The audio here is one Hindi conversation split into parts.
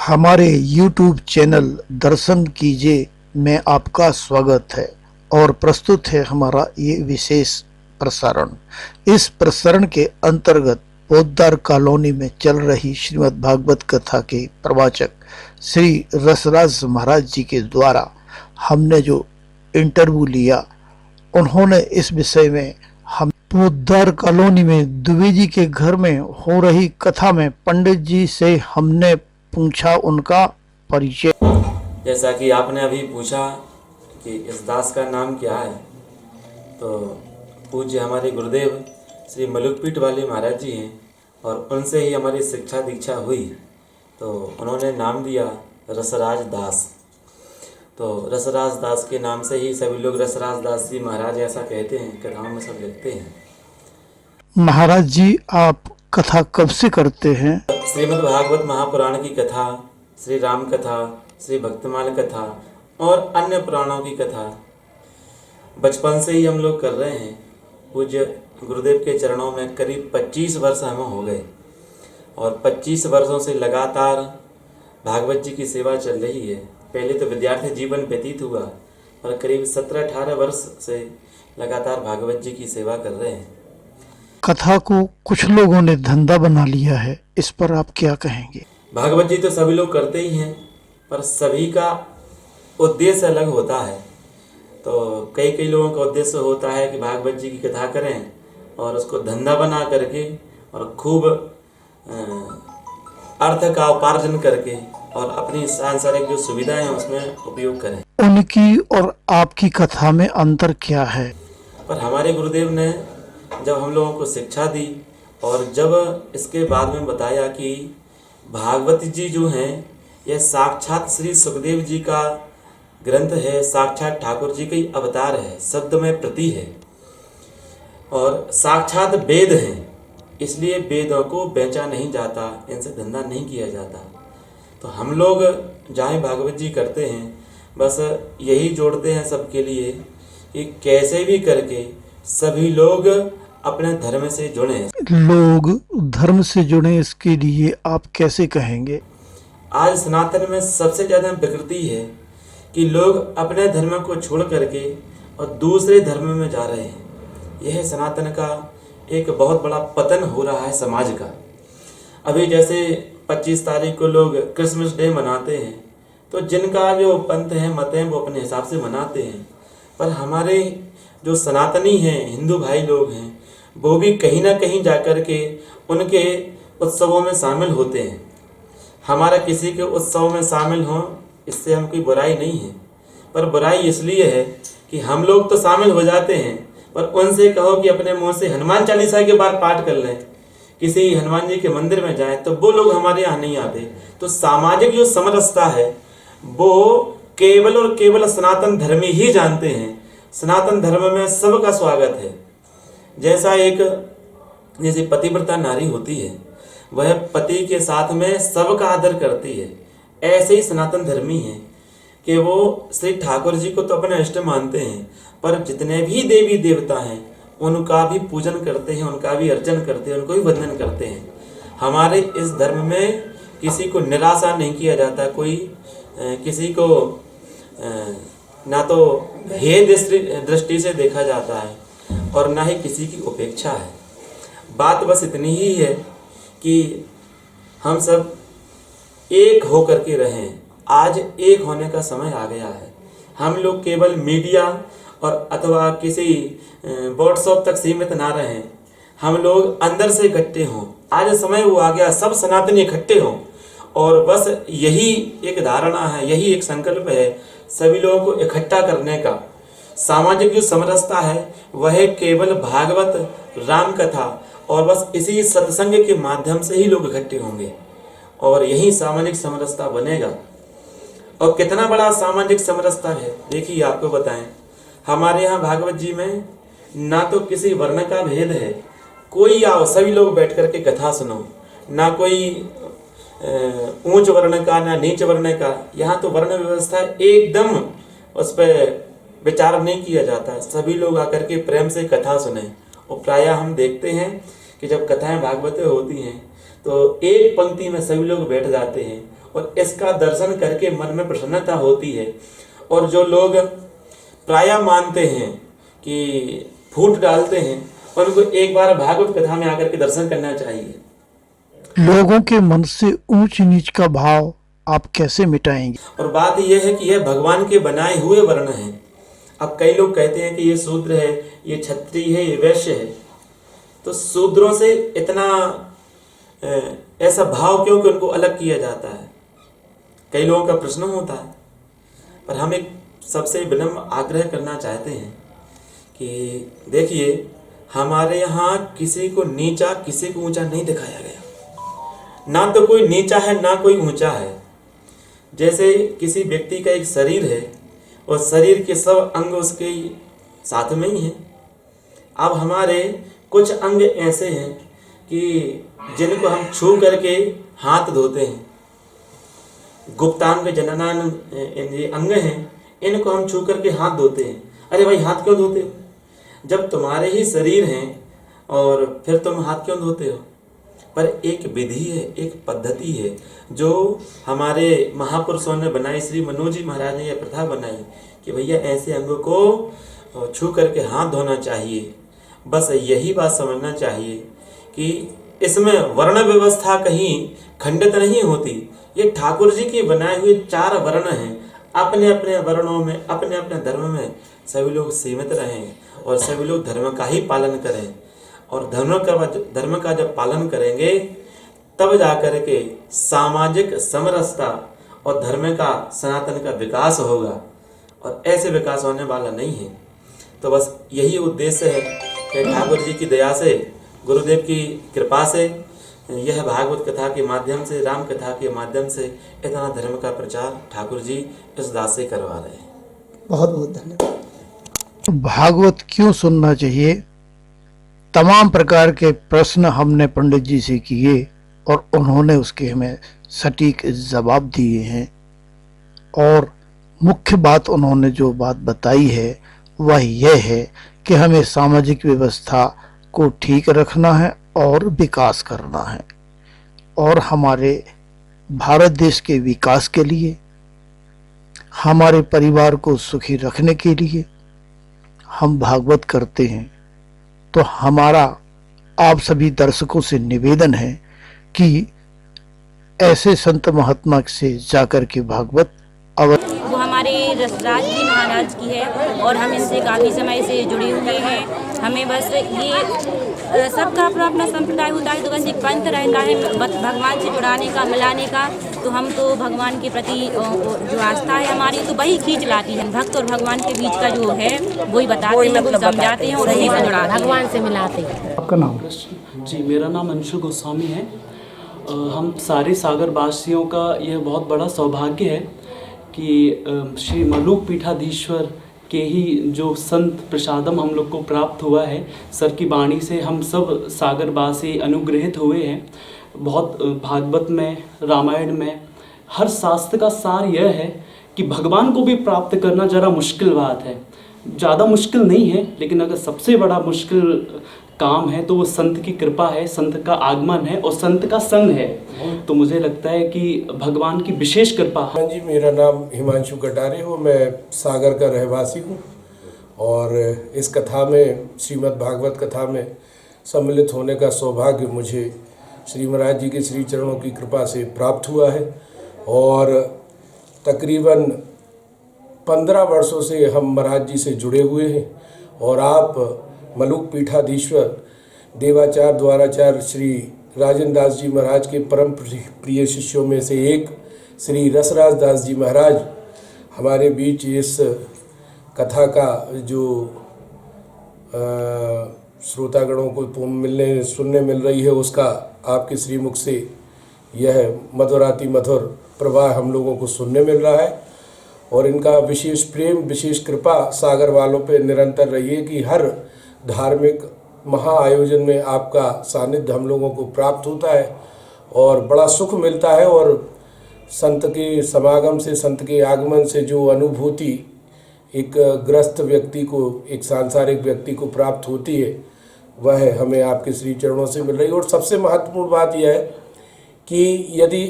हमारे YouTube चैनल दर्शन कीजिए में आपका स्वागत है और प्रस्तुत है हमारा ये विशेष प्रसारण। इस प्रसारण के अंतर्गत पोद्दार कॉलोनी में चल रही श्रीमद् भागवत कथा के प्रवाचक श्री रसराज महाराज जी के द्वारा हमने जो इंटरव्यू लिया, उन्होंने इस विषय में हम पोद्दार कॉलोनी में दुबे जी के घर में हो रही कथा में पंडित जी से हमने पूछा उनका परिचय। जैसा कि आपने अभी पूछा कि इस दास का नाम क्या है, तो पूज्य हमारे गुरुदेव श्री मलुकपीठ वाले महाराज जी हैं और उनसे ही हमारी शिक्षा दीक्षा हुई, तो उन्होंने नाम दिया रसराज दास। तो रसराज दास के नाम से ही सभी लोग रसराज दास जी महाराज ऐसा कहते हैं, कथाओं में सब लिखते हैं। महाराज जी, आप कथा कब से करते हैं? श्रीमद् भागवत महापुराण की कथा, श्री राम कथा, श्री भक्तमाल कथा और अन्य पुराणों की कथा बचपन से ही हम लोग कर रहे हैं। पूज्य गुरुदेव के चरणों में करीब 25 वर्ष हमें हो गए और 25 वर्षों से लगातार भागवत जी की सेवा चल रही है। पहले तो विद्यार्थी जीवन व्यतीत हुआ और करीब 17-18 वर्ष से लगातार भागवत जी की सेवा कर रहे हैं। कथा को कुछ लोगों ने धंधा बना लिया है, इस पर आप क्या कहेंगे? भागवत जी तो सभी लोग करते ही हैं, पर सभी का उद्देश्य अलग होता है। तो कई लोगों का उद्देश्य होता है कि भागवत जी की कथा करें और उसको धंधा बना करके और खूब अर्थ का उपार्जन करके और अपनी सांसारिक जो सुविधाएं हैं उसमें उपयोग करें। उनकी और आपकी कथा में अंतर क्या है? पर हमारे गुरुदेव ने जब हम लोगों को शिक्षा दी और जब इसके बाद में बताया कि भागवत जी जो हैं यह साक्षात श्री सुखदेव जी का ग्रंथ है, साक्षात ठाकुर जी का ही अवतार है, शब्द में प्रति है और साक्षात वेद हैं, इसलिए वेदों को बेचा नहीं जाता, इनसे धंधा नहीं किया जाता। तो हम लोग जहाँ भागवत जी करते हैं बस यही जोड़ते हैं सबके लिए कि कैसे भी करके सभी लोग अपने धर्म से जुड़े। लोग धर्म से जुड़े, इसके लिए आप कैसे कहेंगे? आज सनातन में सबसे ज़्यादा विकृति है कि लोग अपने धर्म को छोड़ करके और दूसरे धर्म में जा रहे हैं। यह सनातन का एक बहुत बड़ा पतन हो रहा है समाज का। अभी जैसे 25 तारीख को लोग क्रिसमस डे मनाते हैं, तो जिनका जो पंथ है, मत हैं, वो अपने हिसाब से मनाते हैं, पर हमारे जो सनातनी हैं, हिंदू भाई लोग हैं, वो भी कहीं ना कहीं जाकर के उनके उत्सवों में शामिल होते हैं। हमारा किसी के उत्सव में शामिल हों, इससे हम कोई बुराई नहीं है, पर बुराई इसलिए है कि हम लोग तो शामिल हो जाते हैं, पर उनसे कहो कि अपने मुंह से हनुमान चालीसा के बार पाठ कर लें, किसी हनुमान जी के मंदिर में जाएं, तो वो लोग हमारे यहाँ नहीं आते। तो सामाजिक जो समरसता है वो केवल और केवल सनातन धर्मी ही जानते हैं। सनातन धर्म में सबका स्वागत है। जैसे पतिव्रता नारी होती है, वह पति के साथ में सबका आदर करती है, ऐसे ही सनातन धर्मी है कि वो श्री ठाकुर जी को तो अपने इष्ट मानते हैं, पर जितने भी देवी देवता हैं उनका भी पूजन करते हैं, उनका भी अर्चन करते हैं, उनको भी वंदन करते हैं। हमारे इस धर्म में किसी को निराशा नहीं किया जाता, कोई किसी को ना तो भेद दृष्टि से देखा जाता है और ना ही किसी की उपेक्षा है। बात बस इतनी ही है कि हम सब एक होकर के रहें। आज एक होने का समय आ गया है। हम लोग केवल मीडिया और अथवा किसी व्हाट्सएप तक सीमित ना रहें, हम लोग अंदर से इकट्ठे हों। आज समय वो आ गया, सब सनातनी इकट्ठे हों और बस यही एक धारणा है, यही एक संकल्प है सभी लोगों को इकट्ठा करने का। सामाजिक जो समरसता है वह केवल भागवत, राम कथा और बस इसी सत्संग के माध्यम से ही लोग इकट्ठे होंगे और यही सामाजिक समरसता बनेगा। और कितना बड़ा सामाजिक समरसता है, देखिए आपको बताएं, हमारे यहाँ भागवत जी में ना तो किसी वर्ण का भेद है, कोई आओ सभी लोग बैठ कर के कथा सुनो, ना कोई ऊंच वर्ण का ना नीच वर्ण का। यहाँ तो वर्ण व्यवस्था एकदम उस पर विचार नहीं किया जाता, सभी लोग आकर के प्रेम से कथा सुने। और प्रायः हम देखते हैं कि जब कथाएं भागवत होती हैं तो एक पंक्ति में सभी लोग बैठ जाते हैं और इसका दर्शन करके मन में प्रसन्नता होती है। और जो लोग प्रायः मानते हैं कि फूट डालते हैं, उनको एक बार भागवत कथा में आकर के दर्शन करना चाहिए। लोगों के मन से ऊंच नीच का भाव आप कैसे मिटाएंगे? और बात यह है कि यह भगवान के बनाए हुए वर्ण हैं। अब कई लोग कहते हैं कि ये शूद्र है, ये क्षत्रिय है, ये वैश्य है। तो शूद्रों से इतना ऐसा भाव क्यों कि उनको अलग किया जाता है, कई लोगों का प्रश्न होता है। पर हम एक सबसे विनम्र आग्रह करना चाहते हैं कि देखिए, हमारे यहाँ किसी को नीचा किसी को ऊंचा नहीं दिखाया गया। ना तो कोई नीचा है ना कोई ऊंचा है। जैसे किसी व्यक्ति का एक शरीर है और शरीर के सब अंग उसके साथ में ही हैं। अब हमारे कुछ अंग ऐसे हैं कि जिनको हम छू करके हाथ धोते हैं। गुप्तांग जननान ये अंग हैं, इनको हम छू करके हाथ धोते हैं। अरे भाई, हाथ क्यों धोते हो? जब तुम्हारे ही शरीर हैं और फिर तुम हाथ क्यों धोते हो? पर एक विधि है, एक पद्धति है जो हमारे महापुरुषों ने बनाई। श्री मनोज जी महाराज ने यह प्रथा बनाई कि भैया ऐसे अंगों को छू करके हाथ धोना चाहिए। बस यही बात समझना चाहिए कि इसमें वर्ण व्यवस्था कहीं खंडित नहीं होती। ये ठाकुर जी के बनाए हुए 4 वर्ण हैं। अपने अपने वर्णों में, अपने अपने धर्म में सभी लोग सीमित रहें और सभी लोग धर्म का ही पालन करें। और धर्म का जब पालन करेंगे तब जाकर के सामाजिक समरसता और धर्म का सनातन का विकास होगा। और ऐसे विकास होने वाला नहीं है। तो बस यही उद्देश्य है कि ठाकुर जी की दया से, गुरुदेव की कृपा से यह भागवत कथा के माध्यम से, राम कथा के माध्यम से इतना धर्म का प्रचार ठाकुर जी इस दास से करवा रहे हैं। बहुत बहुत धन्यवाद। भागवत क्यों सुनना चाहिए? तमाम प्रकार के प्रश्न हमने पंडित जी से किए और उन्होंने उसके हमें सटीक जवाब दिए हैं। और मुख्य बात उन्होंने जो बात बताई है वह यह है कि हमें सामाजिक व्यवस्था को ठीक रखना है और विकास करना है। और हमारे भारत देश के विकास के लिए, हमारे परिवार को सुखी रखने के लिए हम भागवत करते हैं। तो हमारा आप सभी दर्शकों से निवेदन है कि ऐसे संत महात्मा से जाकर के भागवत वो हमारे रसराज जी महाराज की है और हम इनसे काफ़ी समय से जुड़े हुए हैं। हमें बस ये सबका अपना अपना संप्रदाय होता है, तो बस एक पंथ रहता है भगवान से जुड़ाने का, मिलाने का। तो हम तो भगवान के प्रति जो आस्था है हमारी, तो वही खींच लाती है। भक्त और भगवान के बीच का जो है वही बताते हैं, वो समझाते हैं और उसी से जुड़ाते हैं, भगवान से मिलाते हैं। आपका नाम? जी, मेरा नाम अंशु गोस्वामी है। हम सारे सागर वासियों का यह बहुत बड़ा सौभाग्य है कि श्री मलूक पीठाधीश्वर के ही जो संत प्रसादम हम लोग को प्राप्त हुआ है, सर की वाणी से हम सब सागरवासी अनुग्रहित हुए हैं। बहुत भागवत में, रामायण में हर शास्त्र का सार यह है कि भगवान को भी प्राप्त करना ज़रा मुश्किल बात है। ज़्यादा मुश्किल नहीं है, लेकिन अगर सबसे बड़ा मुश्किल काम है तो वो संत की कृपा है, संत का आगमन है और संत का संग है। तो मुझे लगता है कि भगवान की विशेष कृपा। हाँ जी, मेरा नाम हिमांशु कटारे हो, मैं सागर का रहवासी हूँ और इस कथा में, श्रीमद् भागवत कथा में सम्मिलित होने का सौभाग्य मुझे श्री महाराज जी के श्री चरणों की कृपा से प्राप्त हुआ है। और तकरीबन 15 वर्षों से हम महाराज जी से जुड़े हुए हैं। और आप मलूक पीठाधीश्वर देवाचार्य द्वाराचार्य श्री राजेंद्र दास जी महाराज के परम प्रिय शिष्यों में से एक श्री रसराज दास जी महाराज हमारे बीच इस कथा का जो श्रोतागणों को सुनने मिल रही है, उसका आपके श्रीमुख से यह मधुराति मधुर प्रवाह हम लोगों को सुनने मिल रहा है। और इनका विशेष प्रेम, विशेष कृपा सागर वालों पे निरंतर रही है कि हर धार्मिक महा आयोजन में आपका सानिध्य हम लोगों को प्राप्त होता है और बड़ा सुख मिलता है। और संत के समागम से, संत के आगमन से जो अनुभूति एक ग्रस्त व्यक्ति को, एक सांसारिक व्यक्ति को प्राप्त होती है, वह हमें आपके श्री चरणों से मिल रही है। और सबसे महत्वपूर्ण बात यह है कि यदि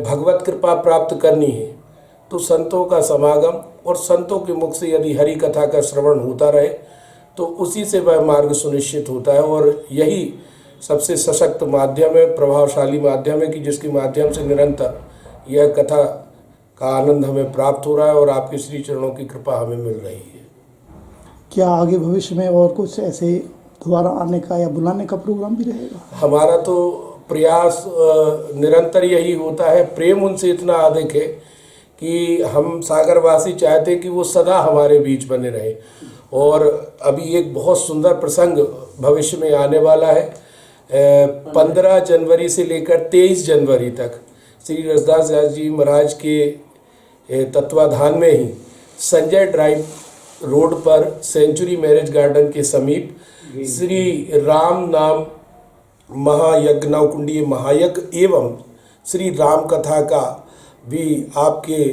भगवत कृपा प्राप्त करनी है तो संतों का समागम और संतों के मुख से यदि हरि कथा का श्रवण होता रहे तो उसी से वह मार्ग सुनिश्चित होता है। और यही सबसे सशक्त माध्यम है, प्रभावशाली माध्यम है कि जिसके माध्यम से निरंतर यह कथा का आनंद हमें प्राप्त हो रहा है और आपके श्री चरणों की कृपा हमें मिल रही है। क्या आगे भविष्य में और कुछ ऐसे दोबारा आने का या बुलाने का प्रोग्राम भी रहेगा? हमारा तो प्रयास निरंतर यही होता है। प्रेम उनसे इतना अधिक है कि हम सागरवासी चाहते हैं कि वो सदा हमारे बीच बने रहे। और अभी एक बहुत सुंदर प्रसंग भविष्य में आने वाला है। 15 जनवरी से लेकर 23 जनवरी तक श्री रसदास जी महाराज के तत्वाधान में ही संजय ड्राइव रोड पर सेंचुरी मैरिज गार्डन के समीप श्री राम नाम महायज्ञ नवकुंडीय महायज्ञ एवं श्री राम कथा का भी आपके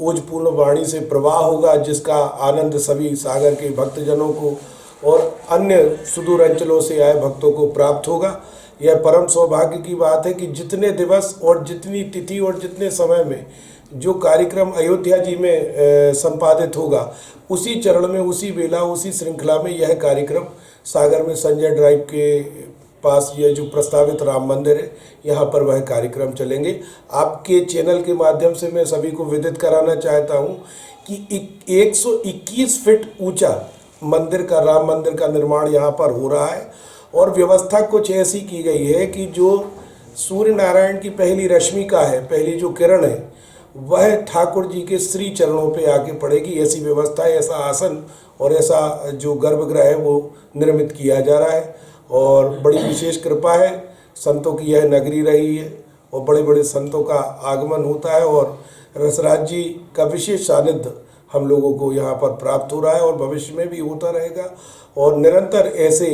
ओजपूर्ण वाणी से प्रवाह होगा, जिसका आनंद सभी सागर के भक्तजनों को और अन्य सुदूर अंचलों से आए भक्तों को प्राप्त होगा। यह परम सौभाग्य की बात है कि जितने दिवस और जितनी तिथि और जितने समय में जो कार्यक्रम अयोध्या जी में संपादित होगा, उसी चरण में, उसी वेला, उसी श्रृंखला में यह कार्यक्रम सागर में संजय ड्राइव के पास यह जो प्रस्तावित राम मंदिर है, यहाँ पर वह कार्यक्रम चलेंगे। आपके चैनल के माध्यम से मैं सभी को विदित कराना चाहता हूँ कि 121 फीट ऊंचा मंदिर का, राम मंदिर का निर्माण यहाँ पर हो रहा है। और व्यवस्था कुछ ऐसी की गई है कि जो सूर्य नारायण की पहली रश्मि का है, पहली जो किरण है, वह ठाकुर जी के श्री चरणों पे आके पड़ेगी। ऐसी व्यवस्था, ऐसा आसन और ऐसा जो गर्भगृह है वो निर्मित किया जा रहा है। और बड़ी विशेष कृपा है, संतों की यह नगरी रही है और बड़े बड़े संतों का आगमन होता है और रसराज जी का विशेष सानिध्य हम लोगों को यहाँ पर प्राप्त हो रहा है और भविष्य में भी होता रहेगा। और निरंतर ऐसे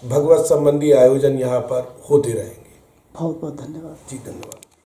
भगवत संबंधी आयोजन यहाँ पर होते रहेंगे। बहुत बहुत धन्यवाद। जी धन्यवाद।